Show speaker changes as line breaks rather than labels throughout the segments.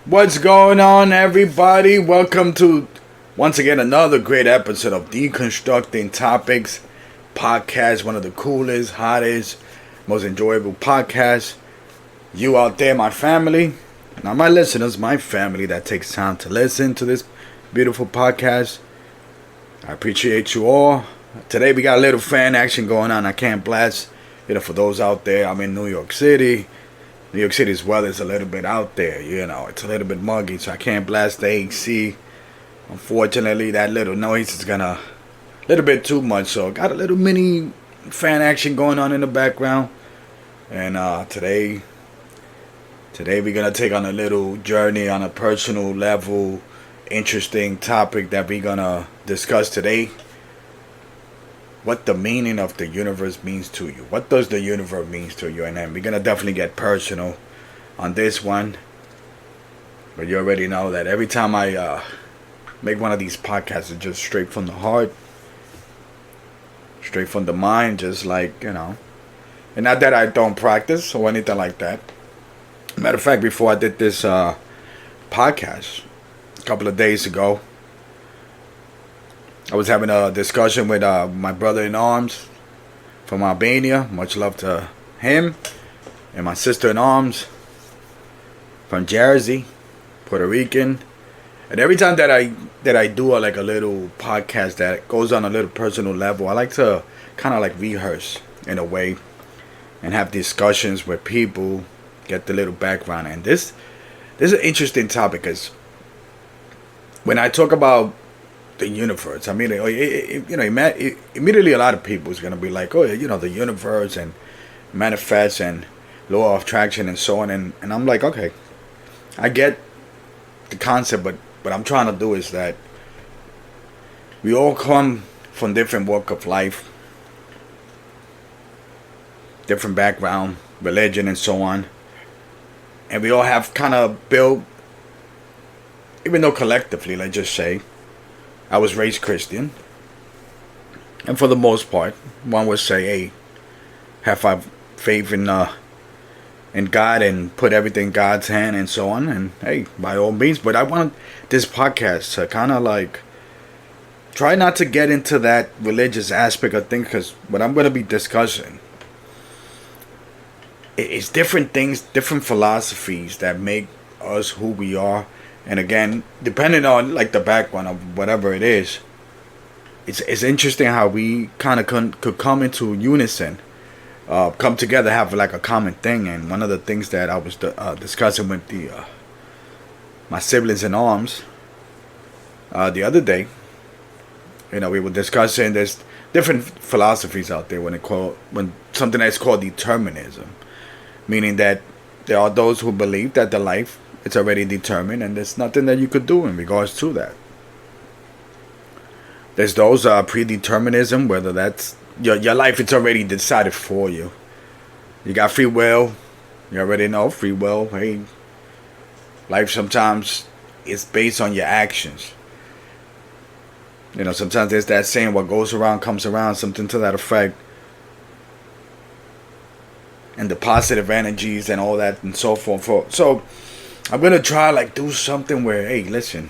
What's going on, everybody? Welcome to once again another great episode of Deconstructing Topics podcast. One of the coolest, hottest, most enjoyable podcasts. You out there, my family, not my listeners, my family that takes time to listen to this beautiful podcast. I appreciate you all. Today we got a little fan action going on. I can't blast, for those out there. I'm in New York City. New York City's weather is a little bit out there, it's a little bit muggy, so I can't blast the AC. Unfortunately, that little noise is a little bit too much, so got a little mini fan action going on in the background. And today we're gonna take on a little journey on a personal level, interesting topic that we're gonna discuss today. What the meaning of the universe means to you. What does the universe means to you? And then we're gonna definitely get personal on this one. But you already know that every time I make one of these podcasts, it's just straight from the heart, straight from the mind, just like, And not that I don't practice or anything like that. Matter of fact, before I did this podcast a couple of days ago, I was having a discussion with my brother-in-arms from Albania. Much love to him. And my sister-in-arms from Jersey, Puerto Rican. And every time that I do a little podcast that goes on a little personal level, I like to kind of rehearse in a way and have discussions with people, get the little background. And this is an interesting topic because when I talk about the universe, I mean, immediately a lot of people is gonna be like, the universe and manifest and law of attraction and so on, and I'm like, okay, I get the concept, but what I'm trying to do is that we all come from different walk of life, different background, religion, and so on, and we all have kind of built, even though collectively, let's just say, I was raised Christian, and for the most part, one would say, hey, have faith in God and put everything in God's hand and so on, and hey, by all means. But I want this podcast to kind of try not to get into that religious aspect of things, because what I'm going to be discussing is different things, different philosophies that make us who we are. And again, depending on the background of whatever it is, it's interesting how we kind of could come into unison, come together, have a common thing. And one of the things that I was discussing with my siblings in arms the other day, we were discussing there's different philosophies out there when something that's called determinism, meaning that there are those who believe that the life, it's already determined and there's nothing that you could do in regards to that. There's those predeterminism, whether that's your life, it's already decided for you. You got free will. You already know free will. Hey, life sometimes is based on your actions. Sometimes there's that saying, what goes around comes around, something to that effect. And the positive energies and all that and so forth. So I'm going to try do something where, hey, listen,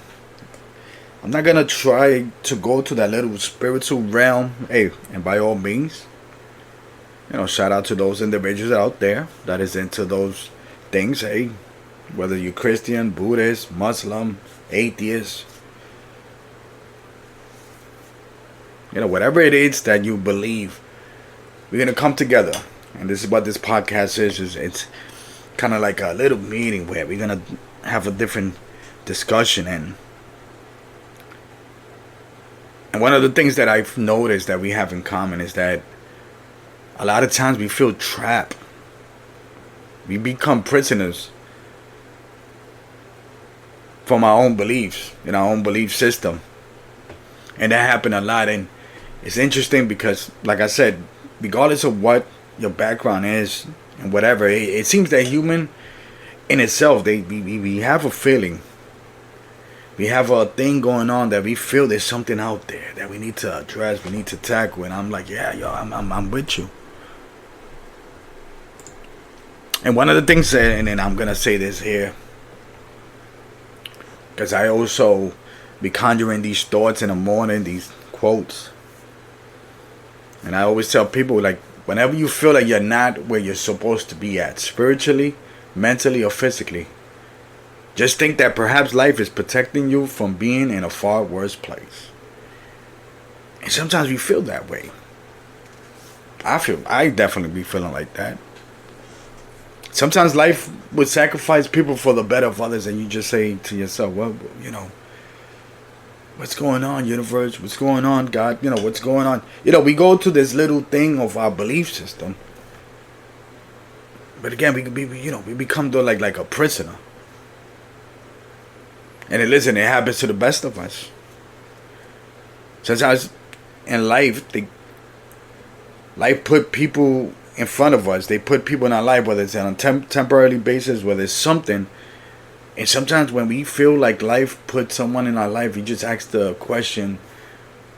I'm not going to try to go to that little spiritual realm. Hey, and by all means, shout out to those individuals out there that is into those things. Hey, whether you're Christian, Buddhist, Muslim, atheist, whatever it is that you believe, we're going to come together. And this is what this podcast is it's kind of like a little meeting where we're gonna have a different discussion. And one of the things that I've noticed that we have in common is that a lot of times we feel trapped. We become prisoners from our own beliefs, in our own belief system. And that happened a lot. And it's interesting because, like I said, regardless of what your background is and whatever, it seems that human in itself, we have a feeling, we have a thing going on that we feel there's something out there that we need to address, we need to tackle. And I'm like, yeah, yo, I'm with you. And one of the things, and then I'm gonna say this here, Because I also be conjuring these thoughts in the morning, these quotes. And I always tell people, like, whenever you feel like you're not where you're supposed to be at, spiritually, mentally, or physically, just think that perhaps life is protecting you from being in a far worse place. And sometimes we feel that way. I definitely be feeling like that. Sometimes life would sacrifice people for the better of others, and you just say to yourself, well, what's going on, universe? What's going on, God? What's going on? We go to this little thing of our belief system. But again, we become like a prisoner. And listen, it happens to the best of us. Sometimes in life, life put people in front of us. They put people in our life, whether it's on a temporary basis, whether it's something. And sometimes when we feel like life put someone in our life, we just ask the question,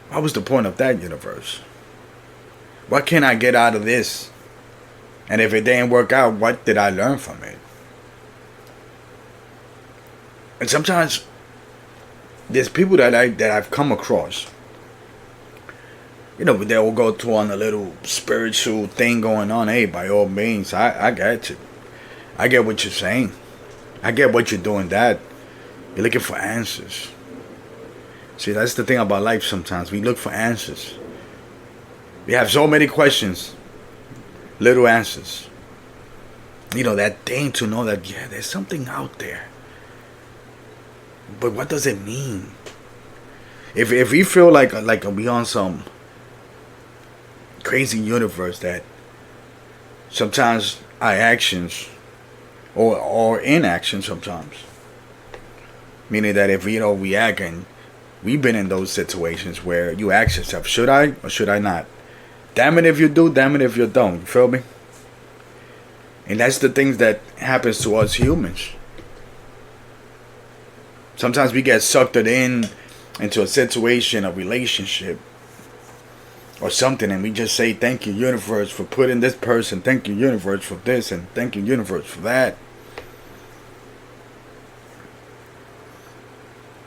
what was the point of that, universe? What can I get out of this? And if it didn't work out, what did I learn from it? And sometimes there's people that I've come across. They will go to on a little spiritual thing going on. Hey, by all means, I get you. I get what you're saying. I get what you're doing. That you're looking for answers. See, that's the thing about life. Sometimes we look for answers. We have so many questions, little answers. That thing to know that there's something out there. But what does it mean? If we feel like we on some crazy universe that sometimes our actions or inaction sometimes, meaning that if we react, and we've been in those situations where you ask yourself, should I or should I not? Damn it if you do, damn it if you don't. You feel me? And that's the things that happens to us humans. Sometimes we get sucked into a situation, a relationship, or something, and we just say, thank you, universe, for putting this person. Thank you, universe, for this, and thank you, universe, for that.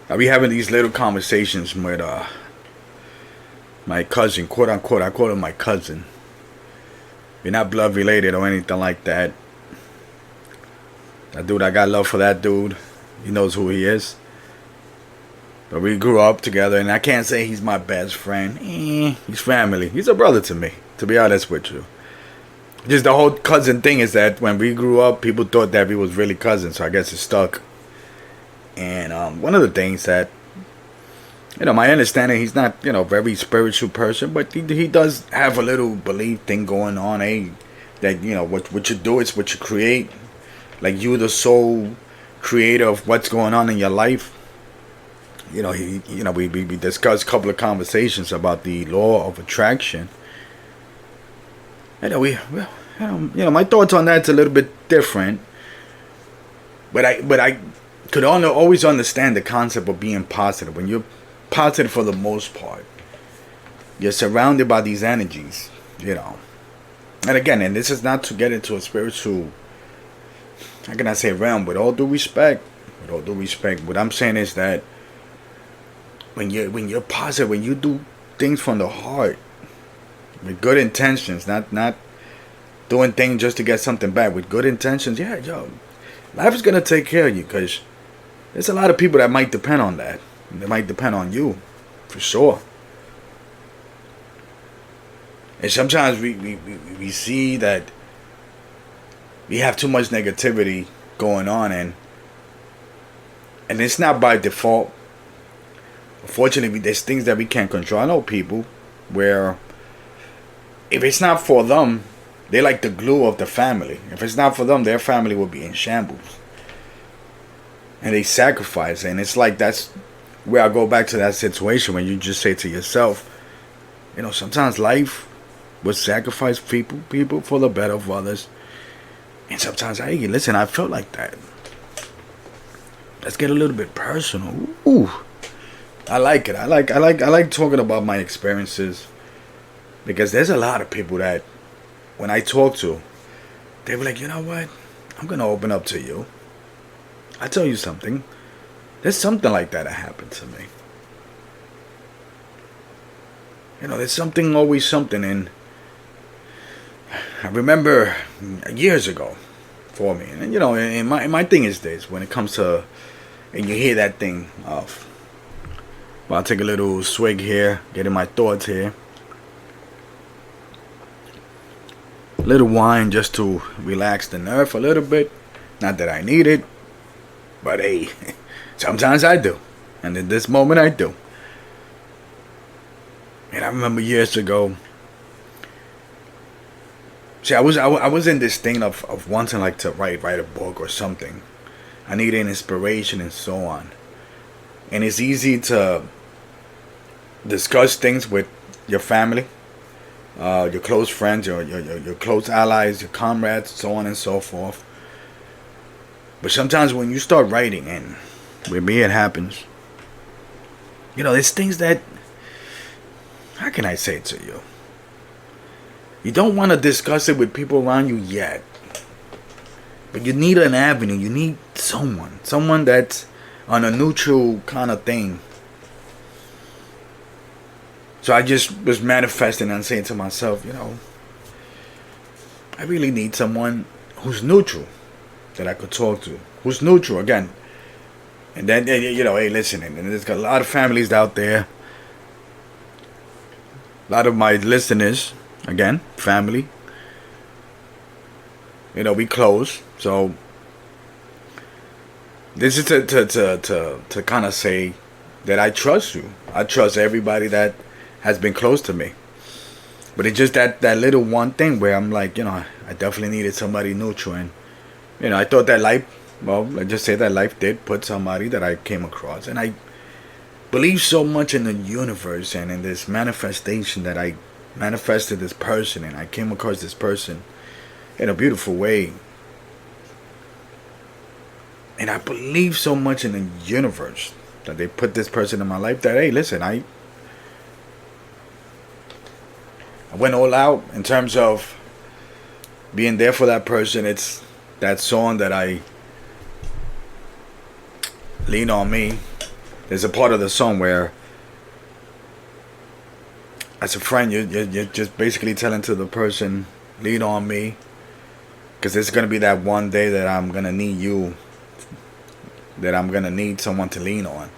I'll be having these little conversations with my cousin, quote unquote. I call him my cousin. We're not blood related or anything like that. That dude, I got love for that dude. He knows who he is. But we grew up together, and I can't say he's my best friend. He's family. He's a brother to me, to be honest with you. Just the whole cousin thing is that when we grew up, people thought that we was really cousins, so I guess it stuck. And one of the things that, my understanding, he's not, a very spiritual person, but he does have a little belief thing going on, that, what you do is what you create. Like, you the sole creator of what's going on in your life. We discussed a couple of conversations about the law of attraction. My thoughts on that's a little bit different. But I could always understand the concept of being positive. When you're positive for the most part, you're surrounded by these energies, And again, this is not to get into a spiritual, how can I say, realm, with all due respect. What I'm saying is that when you're positive, when you do things from the heart, with good intentions, not doing things just to get something back, with good intentions, life is gonna take care of you, because there's a lot of people that might depend on that. They might depend on you, for sure. And sometimes we see that we have too much negativity going on, and it's not by default. Unfortunately, there's things that we can't control. I know people where if it's not for them, they're like the glue of the family. If it's not for them, their family will be in shambles. And they sacrifice. And it's like that's where I go back to that situation when you just say to yourself, sometimes life will sacrifice people for the better of others. And sometimes I felt like that. Let's get a little bit personal. Ooh. I like it. I like talking about my experiences, because there's a lot of people that when I talk to, they were like, you know what? I'm gonna open up to you. I tell you something. There's something like that happened to me. There's something, always something. And I remember years ago for me. And, and my thing is this. When it comes to, and you hear that thing of, well, I'll take a little swig here, getting my thoughts here. A little wine just to relax the nerve a little bit. Not that I need it, but hey, sometimes I do. And in this moment I do. And I remember years ago, see, I was in this thing of wanting like to write a book or something. I needed inspiration and so on. And it's easy to discuss things with your family, your close friends, your close allies, your comrades, so on and so forth. But sometimes when you start writing, and with me it happens, there's things that, how can I say it to you? You don't want to discuss it with people around you yet. But you need an avenue. You need someone that's on a neutral kind of thing. So I just was manifesting and saying to myself, I really need someone who's neutral that I could talk to. Who's neutral, again. And then, hey, listen, and there's got a lot of families out there. A lot of my listeners, again, family. We close. So this is to kind of say that I trust you. I trust everybody that has been close to me. But it's just that little one thing where I'm like, I definitely needed somebody neutral. And, I thought that life, well, let's just say that life did put somebody that I came across. And I believe so much in the universe and in this manifestation that I manifested this person and I came across this person in a beautiful way. And I believe so much in the universe that they put this person in my life that, hey, listen, I went all out in terms of being there for that person. It's that song that I Lean on Me. There's a part of the song where, as a friend, you're just basically telling to the person, lean on me, because it's going to be that one day that I'm going to need you, that I'm going to need someone to lean on.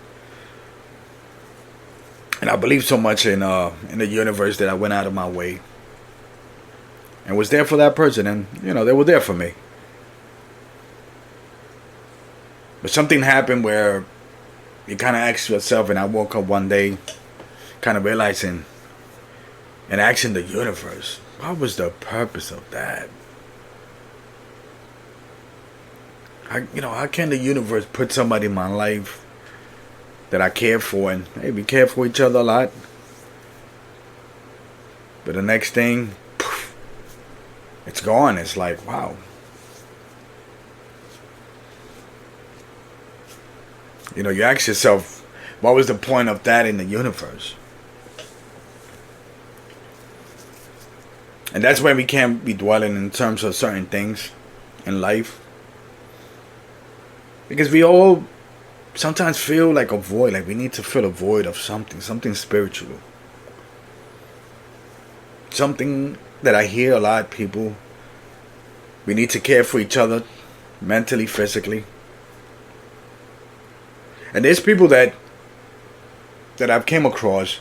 And I believe so much in the universe that I went out of my way and was there for that person, and they were there for me. But something happened where you kind of ask yourself, and I woke up one day kind of realizing and asking the universe, what was the purpose of that? How can the universe put somebody in my life that I care for, and hey, we care for each other a lot, but the next thing, poof, it's gone. It's like, wow. You ask yourself, what was the point of that in the universe? And that's why we can't be dwelling in terms of certain things in life. Because we all sometimes feel like a void, like we need to fill a void of something spiritual. Something that I hear a lot of people, we need to care for each other mentally, physically. And there's people that I've came across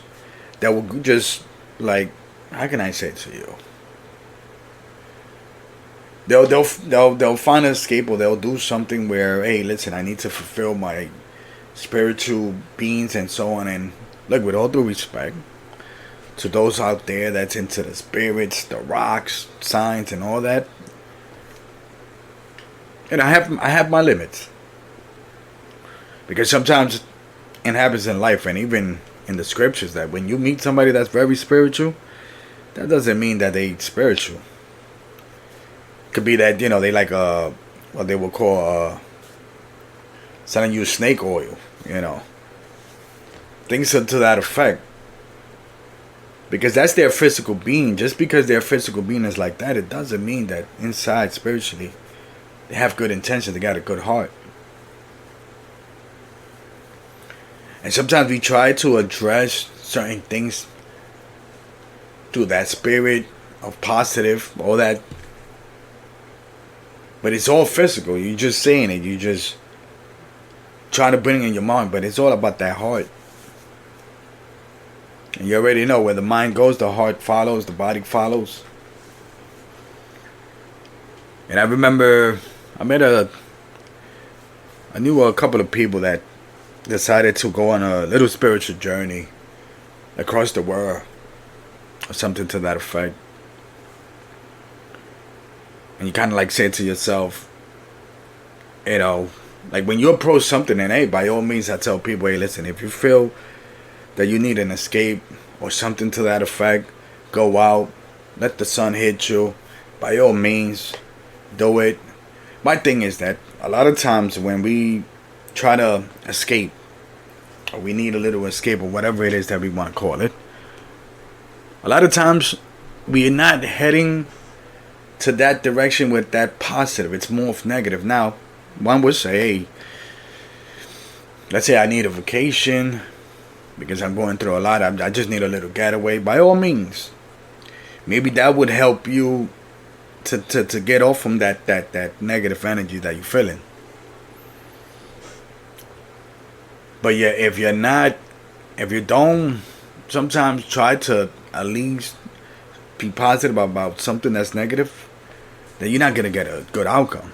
that will just, like, how can I say it to you? They'll find an escape, or they'll do something where, hey, listen, I need to fulfill my spiritual beings and so on. And look, with all due respect to those out there that's into the spirits, the rocks, science, and all that, and I have my limits. Because sometimes it happens in life, and even in the scriptures, that when you meet somebody that's very spiritual, that doesn't mean that they spiritual. Could be that, they like what they would call selling you snake oil, things to that effect. Because that's their physical being. Just because their physical being is like that, it doesn't mean that inside spiritually they have good intentions, they got a good heart. And sometimes we try to address certain things through that spirit of positive, all that. But it's all physical. You're just saying it. You just try to bring it in your mind. But it's all about that heart. And you already know where the mind goes, the heart follows, the body follows. And I remember I knew a couple of people that decided to go on a little spiritual journey across the world, or something to that effect. And you kind of like say to yourself, you know, like when you approach something, and hey, by all means, I tell people, hey, listen, if you feel that you need an escape or something to that effect, go out, let the sun hit you, by all means, do it. My thing is that a lot of times when we try to escape, or we need a little escape, or whatever it is that we want to call it, a lot of times we are not heading to that direction with that positive. It's more of negative. Now, one would say, hey, let's say I need a vacation because I'm going through a lot. I just need a little getaway. By all means, maybe that would help you to get off from that negative energy that you're feeling. But yeah, if you don't sometimes try to at least be positive about something that's negative, then you're not going to get a good outcome.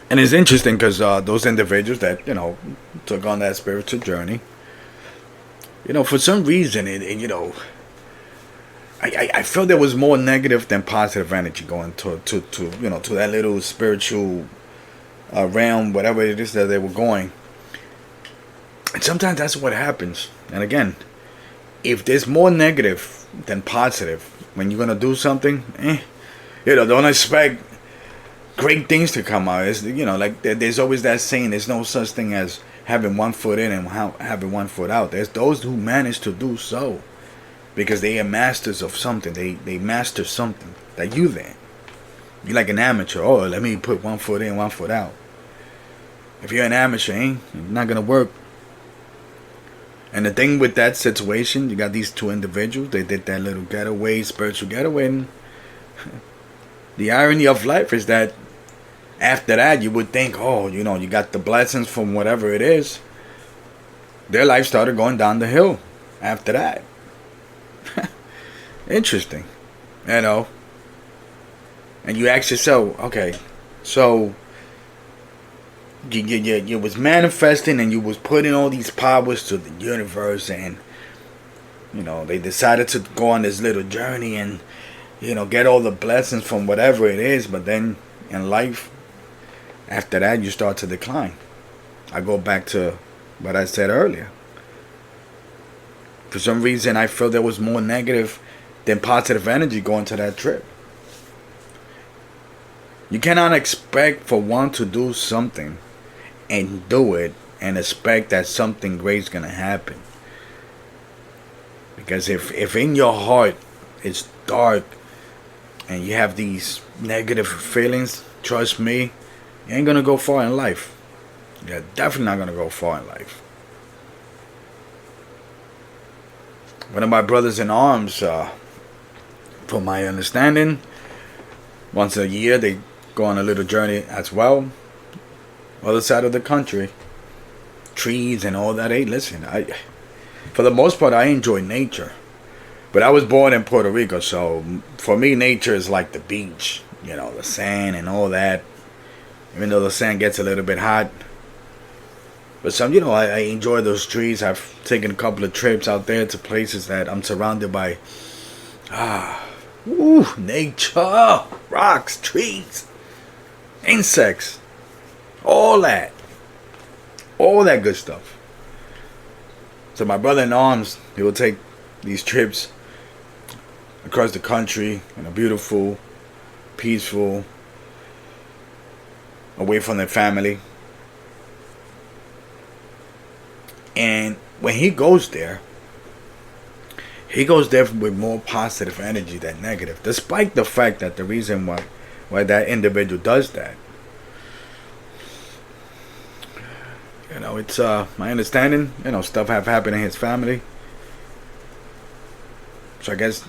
And it's interesting because those individuals that, took on that spiritual journey, for some reason, I felt there was more negative than positive energy going to that little spiritual realm, whatever it is that they were going. And sometimes that's what happens. And again, if there's more negative than positive when you're going to do something, don't expect great things to come out. It's, like there's always that saying, there's no such thing as having one foot in and having one foot out. There's those who manage to do so because they are masters of something. They master something that you then. You're like an amateur. Oh, let me put one foot in, one foot out. If you're an amateur, it's not going to work. And the thing with that situation, you got these two individuals. They did that little getaway, spiritual getaway. And the irony of life is that after that, you would think, you got the blessings from whatever it is. Their life started going down the hill after that. Interesting, And you ask yourself, okay, so you was manifesting and you was putting all these powers to the universe, and they decided to go on this little journey and get all the blessings from whatever it is. But then in life, after that, you start to decline. I go back to what I said earlier. For some reason, I feel there was more negative than positive energy going to that trip. You cannot expect for one to do something and do it and expect that something great is going to happen. Because if in your heart it's dark and you have these negative feelings, trust me, you ain't going to go far in life. You're definitely not going to go far in life. One of my brothers in arms, from my understanding, once a year they go on a little journey as well. Other side of the country. Trees and all that. Hey, listen, for the most part, I enjoy nature. But I was born in Puerto Rico, so for me, nature is like the beach. The sand and all that. Even though the sand gets a little bit hot. But I enjoy those trees. I've taken a couple of trips out there to places that I'm surrounded by. Nature. Rocks, trees, insects. All that good stuff. So my brother in arms, he will take these trips across the country in a beautiful, peaceful, away from their family. And when he goes there with more positive energy than negative, despite the fact that the reason why that individual does that It's my understanding. Stuff have happened in his family. So I guess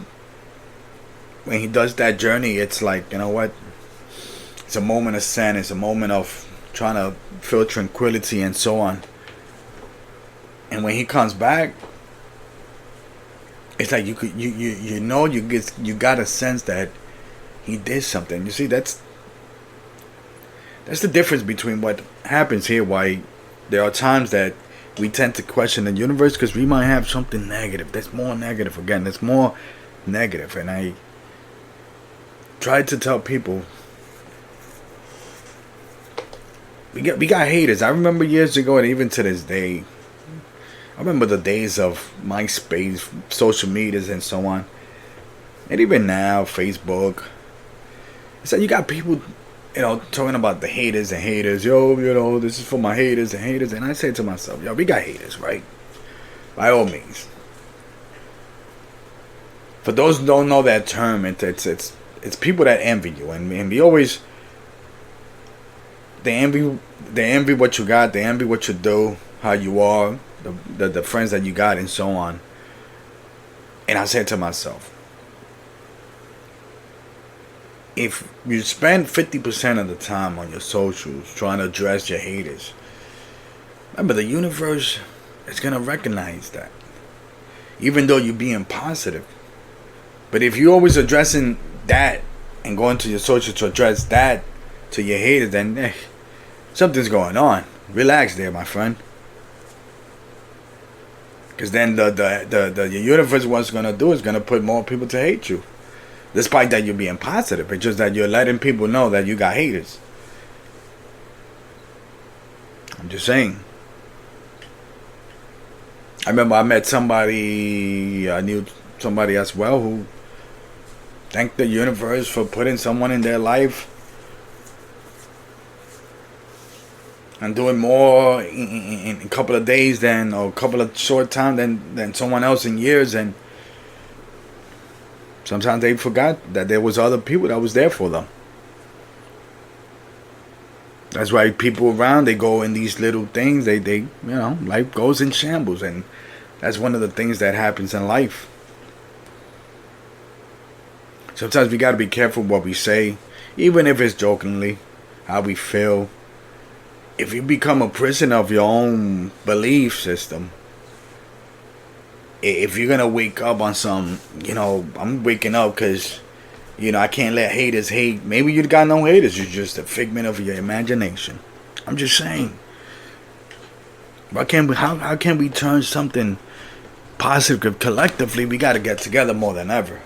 when he does that journey, it's like, what? It's a moment of zen. It's a moment of trying to feel tranquility and so on. And when he comes back, it's like you got a sense that he did something. You see, that's the difference between what happens here. Why there are times that we tend to question the universe because we might have something negative. That's more negative again. That's more negative. And I tried to tell people we got haters. I remember years ago, and even to this day, I remember the days of MySpace, social medias, and so on. And even now, Facebook. So you got people, talking about the haters and haters. Yo, this is for my haters and haters. And I say to myself, we got haters, right? By all means. For those who don't know that term, it's people that envy you, and we always they envy what you got, they envy what you do, how you are, the friends that you got, and so on. And I said to myself, if you spend 50% of the time on your socials trying to address your haters, remember the universe is gonna recognize that, even though you're being positive. But if you're always addressing that and going to your social to address that to your haters, then something's going on. Relax there, my friend. Because then the universe, what's going to do is going to put more people to hate you. Despite that you're being positive. It's just that you're letting people know that you got haters. I'm just saying. I remember I met somebody, I knew somebody as well who thanked the universe for putting someone in their life and doing more in a couple of days or a couple of short time than someone else in years. And sometimes they forgot that there was other people that was there for them. That's why people around, they go in these little things. They life goes in shambles, and that's one of the things that happens in life. Sometimes we got to be careful what we say, even if it's jokingly, how we feel. If you become a prisoner of your own belief system, if you're going to wake up on some, I'm waking up because, I can't let haters hate. Maybe you got no haters. You're just a figment of your imagination. I'm just saying. How can we turn something positive? Collectively, we got to get together more than ever.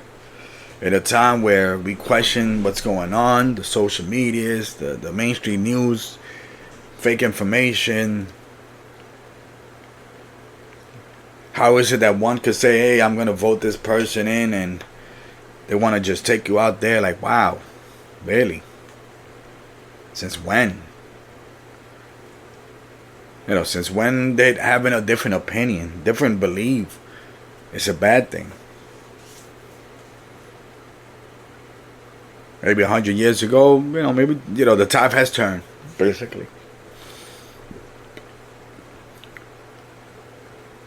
At a time where we question what's going on, the social medias, the mainstream news, fake information. How is it that one could say, hey, I'm going to vote this person in, and they want to just take you out there like, wow, really? Since when? Since when they having a different opinion, different belief, it's a bad thing. Maybe 100 years ago, maybe, the tide has turned, basically.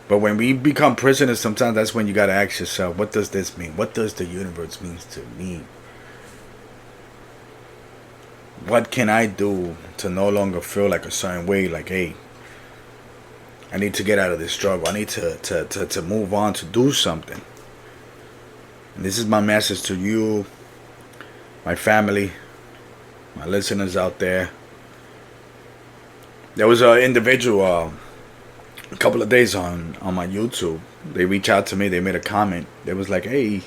But when we become prisoners, sometimes that's when you got to ask yourself, what does this mean? What does the universe mean to me? What can I do to no longer feel like a certain way? Like, hey, I need to get out of this struggle. I need to move on, to do something. And this is my message to you, my family, my listeners out there. There was an individual a couple of days on my YouTube. They reached out to me. They made a comment. They was like, hey,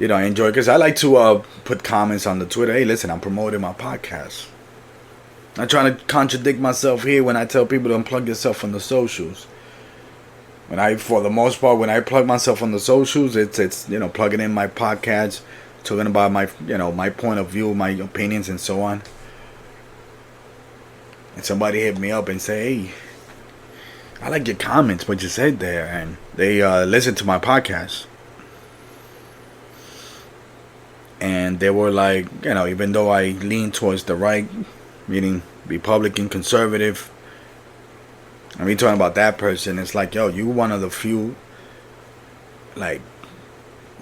I enjoy, because I like to put comments on the Twitter. Hey, listen, I'm promoting my podcast. I'm trying to contradict myself here when I tell people to unplug yourself from the socials. For the most part, when I plug myself on the socials, it's plugging in my podcast, talking about my my point of view, my opinions, and so on. And somebody hit me up and say, hey, I like your comments, what you said there, and they listened to my podcast. And they were like, even though I lean towards the right, meaning Republican, conservative, And me talking about that person, it's like, yo, you one of the few, like,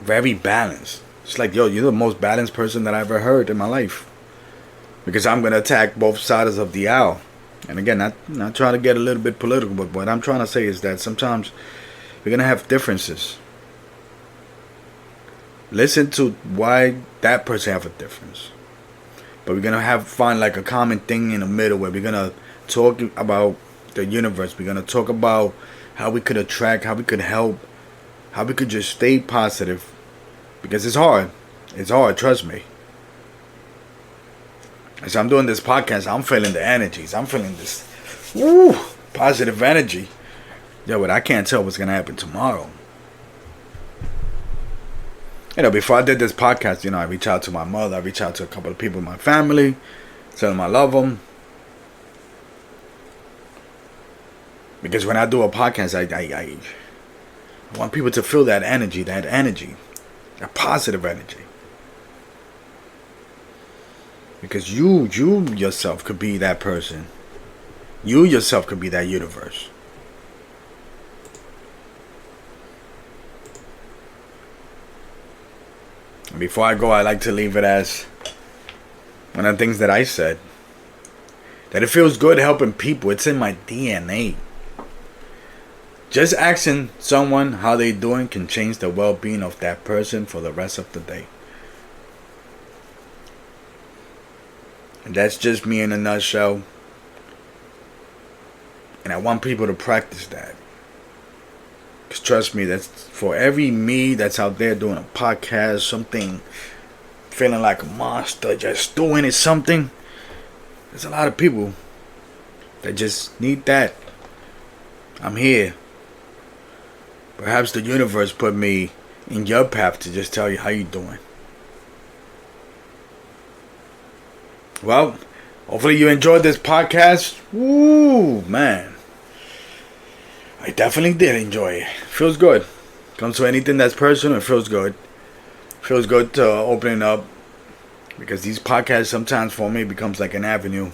very balanced. It's like, yo, you're the most balanced person that I've ever heard in my life. Because I'm going to attack both sides of the aisle. And again, not trying to get a little bit political, but what I'm trying to say is that sometimes we're going to have differences. Listen to why that person have a difference. But we're going to find like a common thing in the middle where we're going to talk about the universe. We're going to talk about how we could attract, how we could help, how we could just stay positive. Because it's hard. It's hard, trust me. As I'm doing this podcast, I'm feeling the energies. I'm feeling this positive energy. Yeah, but I can't tell what's going to happen tomorrow. Before I did this podcast, I reached out to my mother. I reached out to a couple of people in my family. Tell them I love them. Because when I do a podcast, I want people to feel that energy, that positive energy. Because you yourself could be that person. You yourself could be that universe. And before I go, I like to leave it as one of the things that I said. That it feels good helping people. It's in my DNA. Just asking someone how they doing can change the well-being of that person for the rest of the day. And that's just me in a nutshell. And I want people to practice that. Because trust me, that's for every me that's out there doing a podcast, something, feeling like a monster, just doing it something. There's a lot of people that just need that. I'm here. Perhaps the universe put me in your path to just tell you how you doing. Well, hopefully you enjoyed this podcast. Woo, man. I definitely did enjoy it. Feels good. Comes to anything that's personal, it feels good. Feels good to open it up. Because these podcasts sometimes for me becomes like an avenue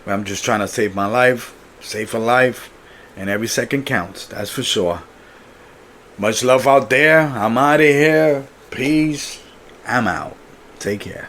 where I'm just trying to save my life, save a life, and every second counts. That's for sure. Much love out there. I'm out of here. Peace. I'm out. Take care.